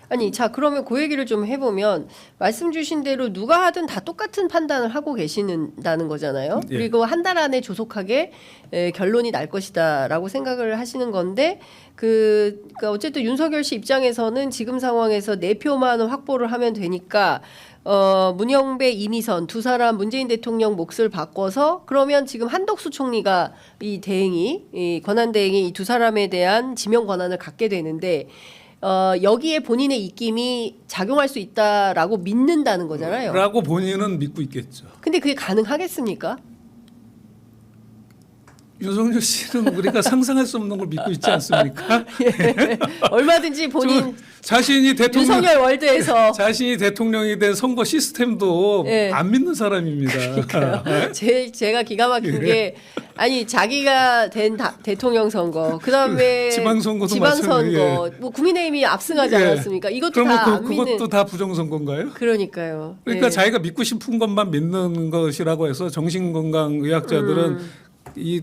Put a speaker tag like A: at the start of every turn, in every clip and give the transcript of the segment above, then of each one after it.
A: 아니, 자, 그러면 그 얘기를 좀 해보면 말씀 주신 대로 누가 하든 다 똑같은 판단을 하고 계시는다는 거잖아요.
B: 예.
A: 그리고 한 달 안에 조속하게 결론이 날 것이다라고 생각을 하시는 건데 그러니까 어쨌든 윤석열 씨 입장에서는 지금 상황에서 4표만 확보를 하면 되니까 문영배, 이미선 두 사람 문재인 대통령 몫을 바꿔서 그러면 지금 한덕수 총리가 이 대행이 이 권한 대행이 이 두 사람에 대한 지명 권한을 갖게 되는데 여기에 본인의 입김이 작용할 수 있다라고 믿는다는 거잖아요.
B: 라고 본인은 믿고 있겠죠.
A: 근데 그게 가능하겠습니까?
B: 윤석열 씨는 우리가 상상할 수 없는 걸 믿고 있지 않습니까?
A: 예. 얼마든지 본인
B: 자신이 대통령
A: 윤석열 월드에서
B: 자신이 대통령이 된 선거 시스템도
A: 예.
B: 안 믿는 사람입니다.
A: 그러니까요. 제가 기가 막힌 게 아니 자기가 된 대통령 선거 그다음에
B: 지방선거도
A: 지방선거 뭐 국민의힘이 압승하지
B: 예.
A: 않았습니까? 이것도
B: 그러면
A: 다 안 믿는.
B: 그것도 다 부정선거인가요?
A: 그러니까요.
B: 그러니까
A: 예.
B: 자기가 믿고 싶은 것만 믿는 것이라고 해서 정신건강의학자들은 이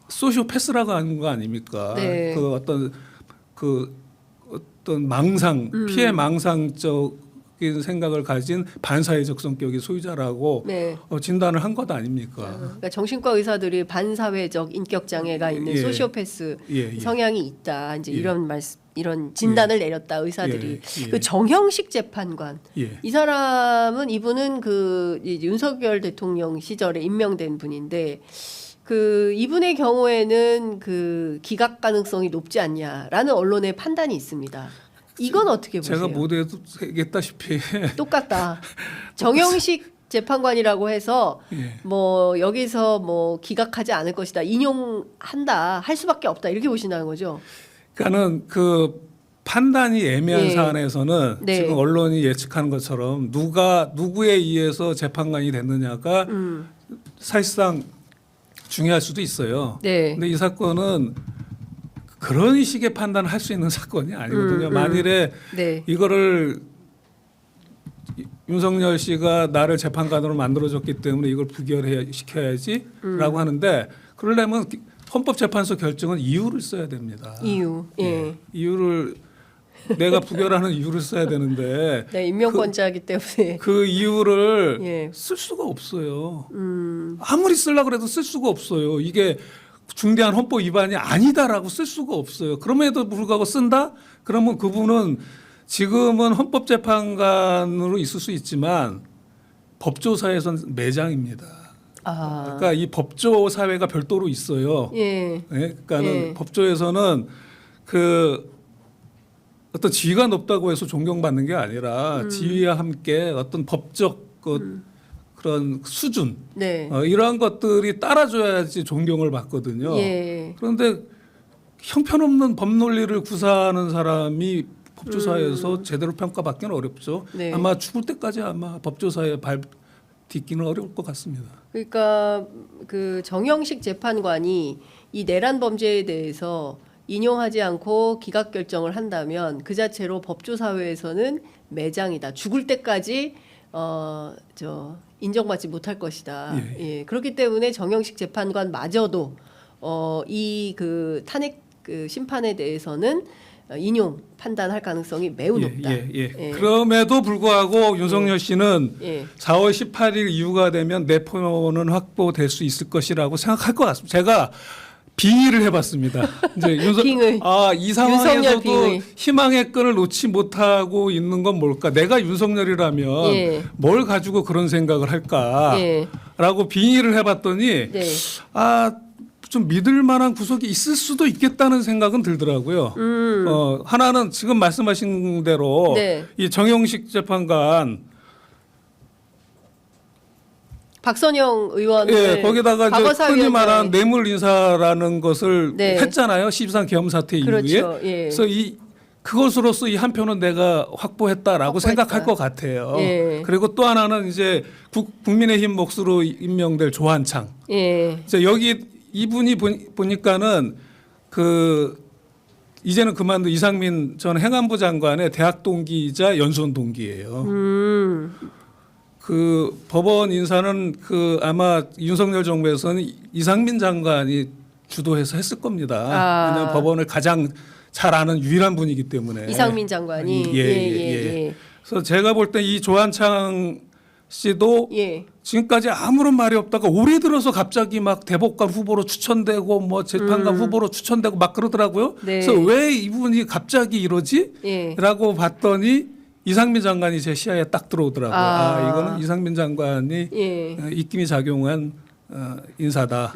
B: 소시오패스라고 하는 거 아닙니까?
A: 네.
B: 그 어떤 망상, 피해 망상적인 생각을 가진 반사회적 성격의 소유자라고
A: 네.
B: 진단을 한 것 아닙니까?
A: 그러니까 정신과 의사들이 반사회적 인격 장애가 있는
B: 예.
A: 소시오패스
B: 예, 예.
A: 성향이 있다. 이제
B: 예.
A: 이런 진단을 내렸다 의사들이.
B: 예, 예.
A: 그 정형식 재판관
B: 예.
A: 이 이분은 그 윤석열 대통령 시절에 임명된 분인데 그 이분의 경우에는 그 기각 가능성이 높지 않냐라는 언론의 판단이 있습니다. 이건 어떻게 보세요?
B: 제가 모두에도 얘기했다시피
A: 똑같다. 정형식 재판관이라고 해서
B: 예.
A: 뭐 여기서 뭐 기각하지 않을 것이다. 인용한다. 할 수밖에 없다. 이렇게 보신다는 거죠.
B: 그러니까는 그 판단이 애매한
A: 예.
B: 사안에서는
A: 네.
B: 지금 언론이 예측하는 것처럼 누구에 의해서 재판관이 됐느냐가 사실상 중요할 수도 있어요.
A: 네.
B: 근데 이 사건은 그런 식의 판단을 할 수 있는 사건이 아니거든요. 만일에
A: 네.
B: 이거를 윤석열 씨가 나를 재판관으로 만들어줬기 때문에 이걸 부결시켜야지라고 하는데 그러려면 헌법재판소 결정은 이유를 써야 됩니다.
A: 이유. 예.
B: 이유를 내가 부결하는 이유를 써야 되는데
A: 네, 임명권자이기 때문에.
B: 그 이유를
A: 예.
B: 쓸 수가 없어요. 아무리 쓰려고 해도 쓸 수가 없어요. 이게 중대한 헌법 위반이 아니다라고 쓸 수가 없어요. 그럼에도 불구하고 쓴다? 그러면 그분은 지금은 헌법재판관으로 있을 수 있지만 법조사에서는 매장입니다.
A: 아.
B: 그러니까 이 법조 사회가 별도로 있어요.
A: 예.
B: 그러니까는
A: 예.
B: 법조에서는 그 어떤 지위가 높다고 해서 존경받는 게 아니라 지위와 함께 어떤 법적 그런 수준
A: 네.
B: 이러한 것들이 따라줘야지 존경을 받거든요.
A: 예.
B: 그런데 형편없는 법논리를 구사하는 사람이 법조사에서 제대로 평가받기는 어렵죠.
A: 네.
B: 아마 죽을 때까지 아마 법조사에 발 딛기는 어려울 것 같습니다.
A: 그러니까 그 정형식 재판관이 이 내란 범죄에 대해서 인용하지 않고 기각 결정을 한다면 그 자체로 법조 사회에서는 매장이다. 죽을 때까지 인정받지 못할 것이다. 예. 그렇기 때문에 정형식 재판관마저도 이 그 탄핵 그 심판에 대해서는 인용 판단할 가능성이 매우 높다. 예.
B: 그럼에도 불구하고 윤석열 씨는
A: 예.
B: 4월 18일 이후가 되면 내포는 확보될 수 있을 것이라고 생각할 것 같습니다. 제가 빙의를 해봤습니다. 이제
A: 빙의.
B: 이
A: 윤석열
B: 상황에서도
A: 빙의.
B: 희망의 끈을 놓지 못하고 있는 건 뭘까? 내가 윤석열이라면
A: 예.
B: 뭘 가지고 그런 생각을 할까라고
A: 예.
B: 빙의를 해봤더니
A: 네.
B: 좀 믿을 만한 구석이 있을 수도 있겠다는 생각은 들더라고요. 하나는 지금 말씀하신 대로
A: 네.
B: 이 정형식 재판관
A: 박선영 의원을
B: 예, 거기다가 이제 흔히
A: 과거사위원장에
B: 말한 뇌물 인사라는 것을
A: 네.
B: 했잖아요. 12.3 계엄 사태
A: 그렇죠.
B: 이후에.
A: 예.
B: 그래서 그것으로서 이 한 표는 내가 확보했다라고 생각할 것 같아요.
A: 예.
B: 그리고 또 하나는 이제 국민의힘 몫으로 임명될 조한창.
A: 예.
B: 이제 여기 이분이 보니까는 이제는 그만둔 이상민 전 행안부 장관의 대학 동기이자 연수원 동기예요. 그 법원 인사는 아마 윤석열 정부에서는 이상민 장관이 주도해서 했을 겁니다. 왜냐하면 법원을 가장 잘 아는 유일한 분이기 때문에
A: 이상민 장관이
B: 예. 그래서 제가 볼 때 이 조한창 씨도
A: 예.
B: 지금까지 아무런 말이 없다가 올해 들어서 갑자기 막 대법관 후보로 추천되고 뭐 재판관 후보로 추천되고 막 그러더라고요.
A: 네.
B: 그래서 왜 이분이 갑자기 이러지?
A: 예.
B: 라고 봤더니 이상민 장관이 제 시야에 딱 들어오더라고요.
A: 아.
B: 이거는 이상민 장관이
A: 예.
B: 입김이 작용한 인사다.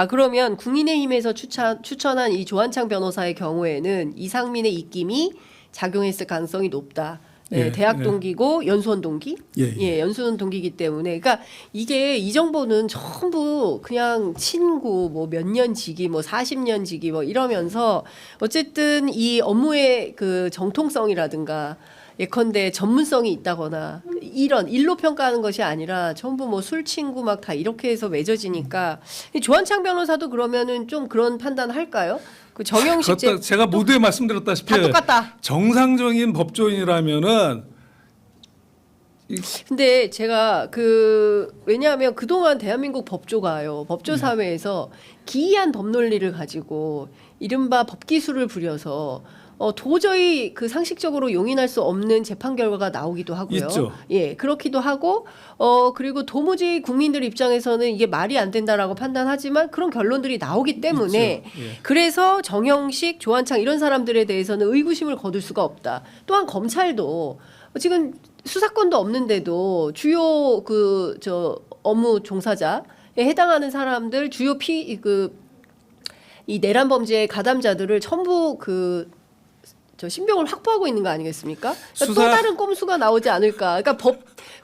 A: 그러면 국민의힘에서 추천한 이 조한창 변호사의 경우에는 이상민의 입김이 작용했을 가능성이 높다. 네,
B: 예,
A: 대학
B: 예.
A: 동기고 연수원 동기?
B: 예.
A: 연수원 동기이기 때문에. 그러니까 이게 이 정보는 전부 그냥 친구, 뭐 몇 년 지기, 뭐 40년 지기, 뭐 이러면서 어쨌든 이 업무의 그 정통성이라든가 예컨대 전문성이 있다거나 이런 일로 평가하는 것이 아니라 전부 뭐 술 친구 막 다 이렇게 해서 맺어지니까 이 조한창 변호사도 그러면은 좀 그런 판단 할까요? 그 정영식
B: 그것도 제가 모두에 말씀드렸다시피
A: 다 똑같다.
B: 정상적인 법조인이라면은
A: 근데 제가 왜냐하면 그동안 대한민국 법조가요. 법조 사회에서 기이한 법 논리를 가지고 이른바 법 기술을 부려서 도저히 그 상식적으로 용인할 수 없는 재판 결과가 나오기도 하고요.
B: 있죠.
A: 예, 그렇기도 하고 그리고 도무지 국민들 입장에서는 이게 말이 안 된다라고 판단하지만 그런 결론들이 나오기 때문에
B: 있죠. 예.
A: 그래서 정영식, 조한창 이런 사람들에 대해서는 의구심을 거둘 수가 없다. 또한 검찰도 지금 수사권도 없는데도 주요 업무 종사자에 해당하는 사람들 주요 이 내란 범죄의 가담자들을 전부 신병을 확보하고 있는 거 아니겠습니까? 그러니까 또 다른 꼼수가 나오지 않을까. 그러니까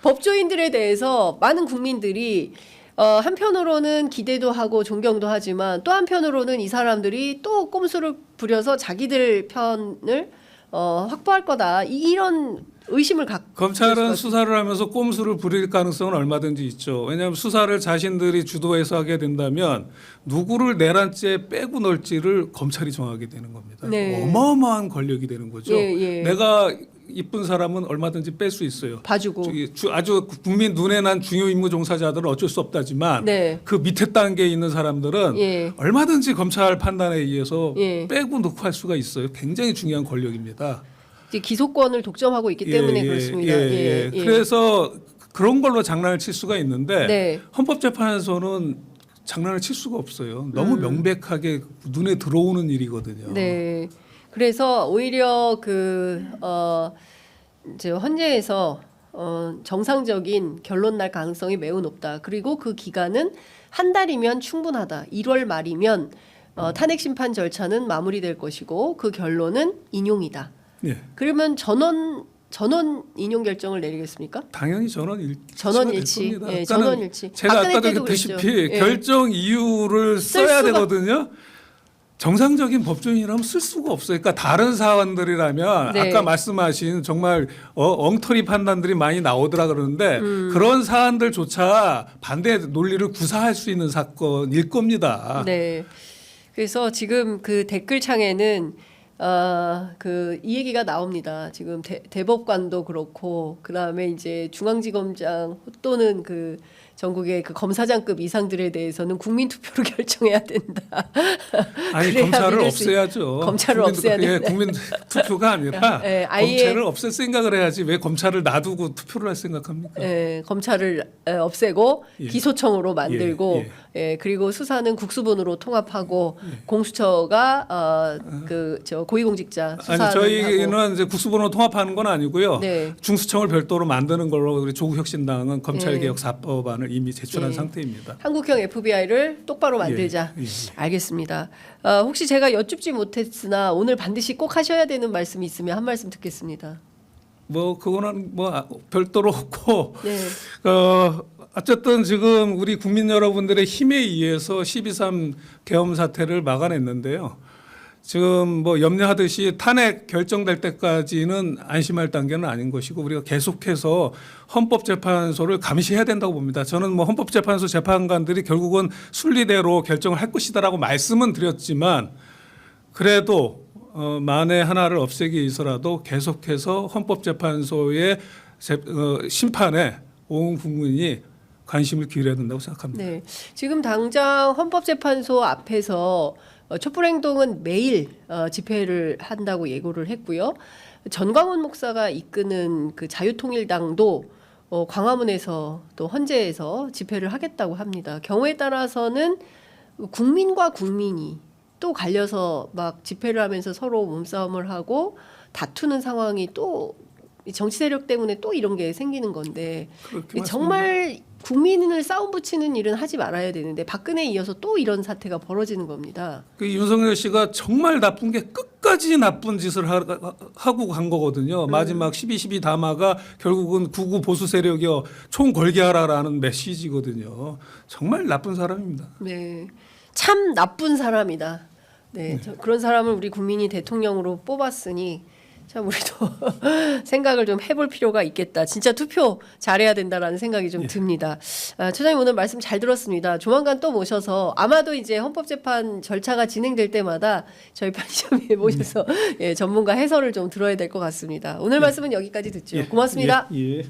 A: 법조인들에 대해서 많은 국민들이 한편으로는 기대도 하고 존경도 하지만 또 한편으로는 이 사람들이 또 꼼수를 부려서 자기들 편을 확보할 거다. 이런 의심을 갖고
B: 검찰은 수사를 하면서 꼼수를 부릴 가능성은 얼마든지 있죠. 왜냐하면 수사를 자신들이 주도해서 하게 된다면 누구를 내란죄 빼고 넣을지를 검찰이 정하게 되는 겁니다.
A: 네.
B: 어마어마한 권력이 되는 거죠.
A: 예.
B: 내가 이쁜 사람은 얼마든지 뺄 수 있어요.
A: 봐주고.
B: 아주 국민 눈에 난 중요 임무 종사자들은 어쩔 수 없다지만
A: 네.
B: 그 밑에 단계에 있는 사람들은
A: 예.
B: 얼마든지 검찰 판단에 의해서
A: 예.
B: 빼고 넣고 할 수가 있어요. 굉장히 중요한 권력입니다.
A: 이제 기소권을 독점하고 있기 때문에 그렇습니다. 예.
B: 그래서 그런 걸로 장난을 칠 수가 있는데
A: 네.
B: 헌법재판소는 장난을 칠 수가 없어요. 너무 명백하게 눈에 들어오는 일이거든요.
A: 네. 그래서 오히려 이제 헌재에서 정상적인 결론 날 가능성이 매우 높다. 그리고 그 기간은 한 달이면 충분하다. 1월 말이면 탄핵 심판 절차는 마무리될 것이고 그 결론은 인용이다.
B: 예.
A: 그러면 전원 인용 결정을 내리겠습니까?
B: 당연히
A: 전원일치. 예, 전원일치.
B: 제가
A: 박근혜
B: 아까도
A: 때도
B: 얘기했다시피
A: 그랬죠. 예.
B: 결정 이유를 써야
A: 수가-
B: 되거든요. 정상적인 법조인이라면 쓸 수가 없어요. 그러니까 다른 사안들이라면
A: 네.
B: 아까 말씀하신 정말 엉터리 판단들이 많이 나오더라 그러는데 그런 사안들조차 반대 논리를 구사할 수 있는 사건일 겁니다.
A: 네. 그래서 지금 그 댓글창에는 이 얘기가 나옵니다. 지금 대법관도 그렇고 그다음에 이제 중앙지검장 또는 전국의 검사장급 이상들에 대해서는 국민 투표로 결정해야 된다.
B: 아니
A: 그래야
B: 검찰을
A: 믿을 수
B: 없애야죠.
A: 검찰을 없애야 된다.
B: 국민 투표가 아니라
A: 예, 아예-
B: 검찰을 없앨 생각을 해야지 왜 검찰을 놔두고 투표를 할 생각합니까?
A: 검찰을 없애고
B: 예.
A: 기소청으로 만들고 그리고 수사는 국수본으로 통합하고 공수처가 고위공직자 수사를
B: 아니 저희는
A: 하고.
B: 이제 국수본으로 통합하는 건 아니고요.
A: 네.
B: 중수청을 별도로 만드는 걸로 우리 조국혁신당은 검찰개혁
A: 예.
B: 4법안을 이미 제출한
A: 예.
B: 상태입니다.
A: 한국형 FBI를 똑바로 만들자.
B: 예.
A: 알겠습니다. 혹시 제가 여쭙지 못했으나 오늘 반드시 꼭 하셔야 되는 말씀이 있으면 한 말씀 듣겠습니다.
B: 뭐 그거는 뭐 별도로 없고
A: 네.
B: 어쨌든 지금 우리 국민 여러분들의 힘에 의해서 12.3 계엄 사태를 막아냈는데요. 지금 뭐 염려하듯이 탄핵 결정될 때까지는 안심할 단계는 아닌 것이고 우리가 계속해서 헌법재판소를 감시해야 된다고 봅니다. 저는 뭐 헌법재판소 재판관들이 결국은 순리대로 결정을 할 것이다라고 말씀은 드렸지만 그래도 만에 하나를 없애기 위해서라도 계속해서 헌법재판소의 심판에 온 국민이 관심을 기울여야 된다고 생각합니다.
A: 네. 지금 당장 헌법재판소 앞에서 촛불행동은 매일 집회를 한다고 예고를 했고요. 전광훈 목사가 이끄는 그 자유통일당도 광화문에서 또 헌재에서 집회를 하겠다고 합니다. 경우에 따라서는 국민과 국민이 또 갈려서 막 집회를 하면서 서로 몸싸움을 하고 다투는 상황이 또 정치 세력 때문에 또 이런 게 생기는 건데 정말 국민을 싸움 붙이는 일은 하지 말아야 되는데 박근혜에 이어서 또 이런 사태가 벌어지는 겁니다.
B: 그 윤석열 씨가 정말 나쁜 게 끝까지 나쁜 짓을 하고 간 거거든요. 마지막 12.12 담화가 결국은 구구 보수 세력이여 총 걸게 하라라는 메시지거든요. 정말 나쁜 사람입니다.
A: 네, 참 나쁜 사람이다. 네, 그런 사람을 우리 국민이 대통령으로 뽑았으니 참 우리도 생각을 좀 해볼 필요가 있겠다. 진짜 투표 잘해야 된다라는 생각이 좀 듭니다. 처장님 오늘 말씀 잘 들었습니다. 조만간 또 모셔서 아마도 이제 헌법재판 절차가 진행될 때마다 저희 편의점에 모셔서 예, 전문가 해설을 좀 들어야 될 것 같습니다. 오늘 말씀은 여기까지 듣죠. 고맙습니다.
B: 예.